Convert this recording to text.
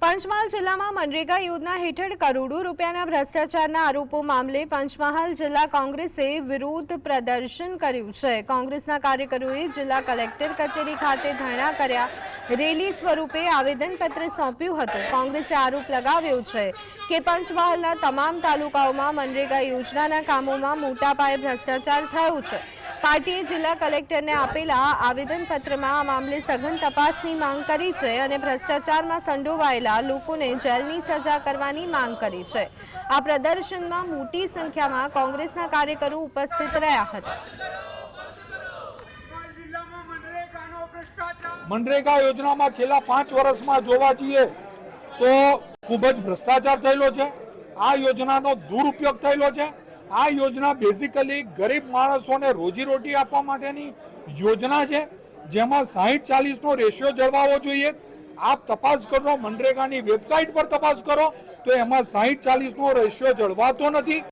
પંચમહાલ જિલ્લામાં મનરેગા યોજના હેઠળ કરોડો રૂપિયાના ભ્રષ્ટાચારના આરોપો મામલે પંચમહાલ જિલ્લા કોંગ્રેસે વિરોધ પ્રદર્શન કર્યું છે। કોંગ્રેસના કાર્યકરોએ જિલ્લા કલેક્ટર કચેરી ખાતે ધરણા કર્યા, રેલી સ્વરૂપે આવેદનપત્ર સોંપ્યું હતું। કોંગ્રેસે આરોપ લગાવ્યો છે કે પંચમહાલના તમામ તાલુકાઓમાં મનરેગા યોજનાના કામોમાં મોટા પાયે ભ્રષ્ટાચાર થયો છે। પાર્ટીએ જિલ્લા કલેક્ટરને આપેલા આવેદનપત્રમાં આ મામલે સઘન તપાસની માંગ કરી છે અને ભ્રષ્ટાચારમાં સંડોવાયેલા લોકોને જેલની સજા કરવાની માંગ કરી છે। આ પ્રદર્શનમાં મોટી સંખ્યામાં કોંગ્રેસના કાર્યકરો ઉપસ્થિત રહ્યા હતા। મનરેગા યોજનામાં છેલ્લા 5 વર્ષમાં જોવા જઈએ તો ખૂબ જ ભ્રષ્ટાચાર થયેલો છે। આ યોજનાનો દુરુપયોગ થયેલો છે। આ યોજના બેઝિકલી ગરીબ માણસોને રોજીરોટી આપવા માટેની યોજના છે, જેમાં 60-40 નો રેશિયો જળવાવો જોઈએ। આપ તપાસ કરો, મનરેગાની વેબસાઇટ પર તપાસ કરો તો એમાં 60-40 નો રેશિયો જળવાતો નથી।